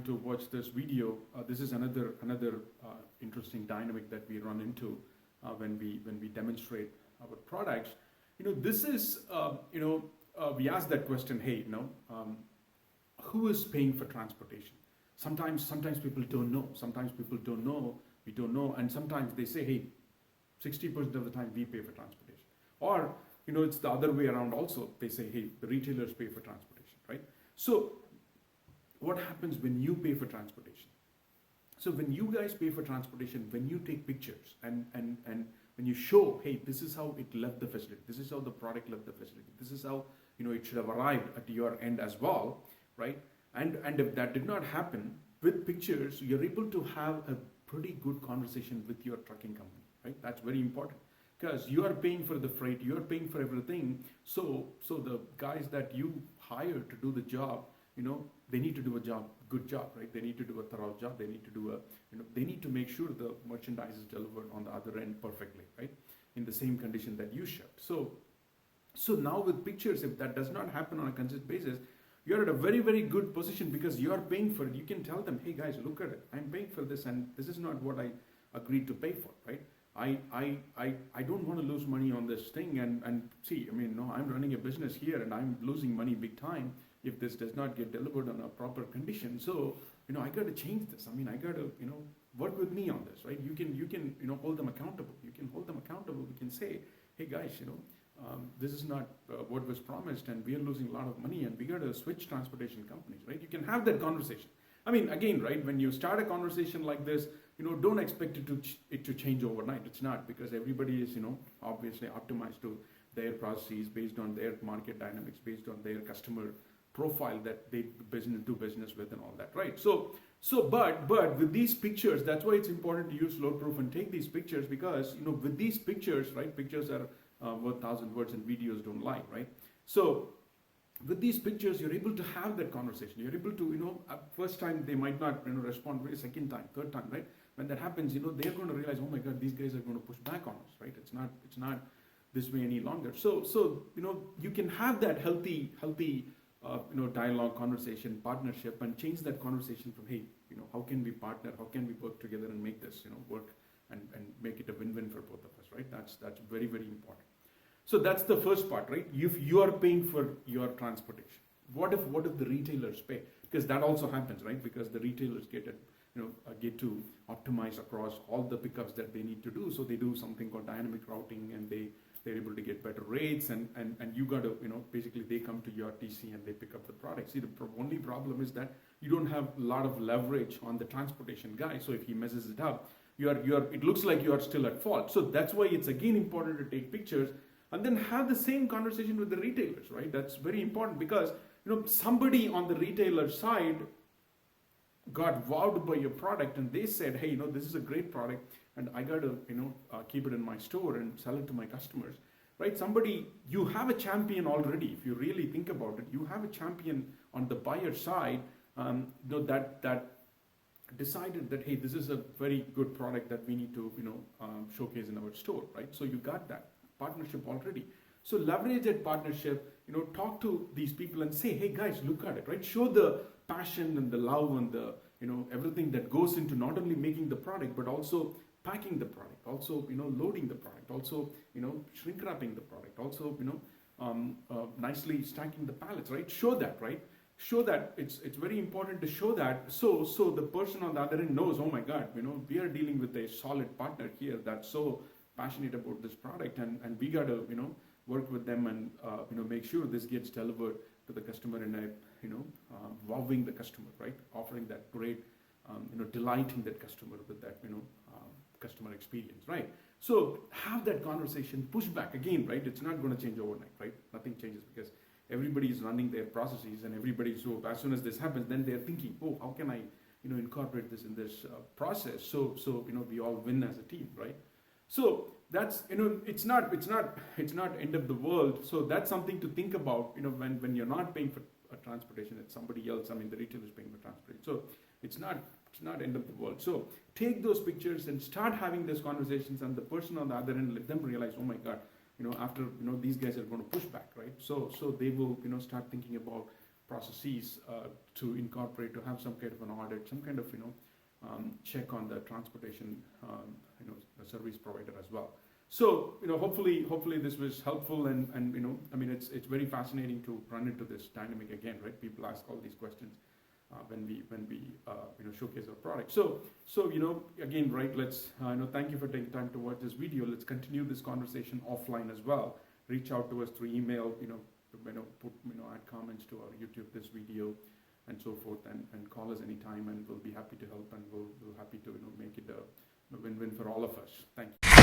to watch this video, this is another interesting dynamic that we run into when we demonstrate our products. This is we ask that question, hey, who is paying for transportation? Sometimes people don't know. Sometimes people don't know. We don't know, and sometimes they say, hey, 60% of the time we pay for transportation, or it's the other way around also. They say, hey, the retailers pay for transportation, right? So what happens when you pay for transportation? So when you guys pay for transportation, when you take pictures and when you show, hey, this is how it left the facility, this is how the product left the facility, this is how it should have arrived at your end as well, right? And if that did not happen, with pictures, you're able to have a pretty good conversation with your trucking company, right? That's very important, because you are paying for the freight, you are paying for everything. So the guys that you hire to do the job, they need to do a good job, right? They need to do a thorough job. They need to do they need to make sure the merchandise is delivered on the other end perfectly, right? In the same condition that you shipped. So now with pictures, if that does not happen on a consistent basis, you're at a very, very good position, because you're paying for it. You can tell them, hey guys, look at it. I'm paying for this, and this is not what I agreed to pay for, right? I don't want to lose money on this thing, and see, I'm running a business here and I'm losing money big time if this does not get delivered on a proper condition. So, I got to change this. I got to, work with me on this, right? You can hold them accountable. You can hold them accountable. We can say, hey guys, this is not what was promised, and we are losing a lot of money, and we got to switch transportation companies, right? You can have that conversation. Again, right, when you start a conversation like this, don't expect it to change overnight. It's not, because everybody is, obviously optimized to their processes based on their market dynamics, based on their customer profile that they do business with and all that, right? But with these pictures, that's why it's important to use LoadProof and take these pictures, because, with these pictures, right, pictures are worth 1,000 words and videos don't lie, right? So with these pictures, you're able to have that conversation. You're able to, first time they might not, respond, very second time, third time, right? When that happens, they're going to realize, oh my God, these guys are going to push back on us, right? It's not this way any longer. So you can have that healthy, dialogue, conversation, partnership, and change that conversation from, hey, how can we partner? How can we work together and make this, work and make it a win-win for both of us, right? That's very, very important. So that's the first part, right? If you are paying for your transportation, what if the retailers pay? Because that also happens, right? Because the retailers get to optimize across all the pickups that they need to do. So they do something called dynamic routing, and they're able to get better rates, and you got to, basically they come to your TC and they pick up the product. See, the only problem is that you don't have a lot of leverage on the transportation guy. So if he messes it up, it looks like you are still at fault. So that's why it's again important to take pictures and then have the same conversation with the retailers, right? That's very important, because somebody on the retailer side got wowed by your product, and they said, hey, this is a great product, and I got to keep it in my store and sell it to my customers, right? You have a champion already. If you really think about it, you have a champion on the buyer side that decided that, hey, this is a very good product that we need to showcase in our store, right? So you got that partnership already. So leverage that partnership, talk to these people and say, hey guys, look at it, right? Show the passion and the love and the everything that goes into not only making the product, but also packing the product, also loading the product, also shrink wrapping the product, also nicely stacking the pallets, right? Show that, right? Show that. It's very important to show that, so the person on the other end knows, oh my God, we are dealing with a solid partner here that's so passionate about this product, and we got to work with them and make sure this gets delivered to the customer in a wowing the customer, right? Offering that great delighting that customer with that customer experience, right? So have that conversation, push back again, right? It's not going to change overnight, right? Nothing changes, because everybody is running their processes, and so as soon as this happens, then they're thinking, oh, how can I incorporate this in this process, so we all win as a team, right? So that's it's not end of the world. So that's something to think about when you're not paying for transportation, it's somebody else. The retailer is paying for transportation, so it's not end of the world. So take those pictures and start having those conversations, and the person on the other end, let them realize, oh my God, after these guys are going to push back, right? So they will start thinking about processes to incorporate, to have some kind of an audit, some kind of check on the transportation the service provider as well. So hopefully this was helpful, and I mean it's very fascinating to run into this dynamic again, right? People ask all these questions when we showcase our product. So again, right? Let's thank you for taking time to watch this video. Let's continue this conversation offline as well. Reach out to us through email, add comments to our YouTube, this video, and so forth, and call us anytime, and we'll be happy to help, and we'll happy to make it a win-win for all of us. Thank you.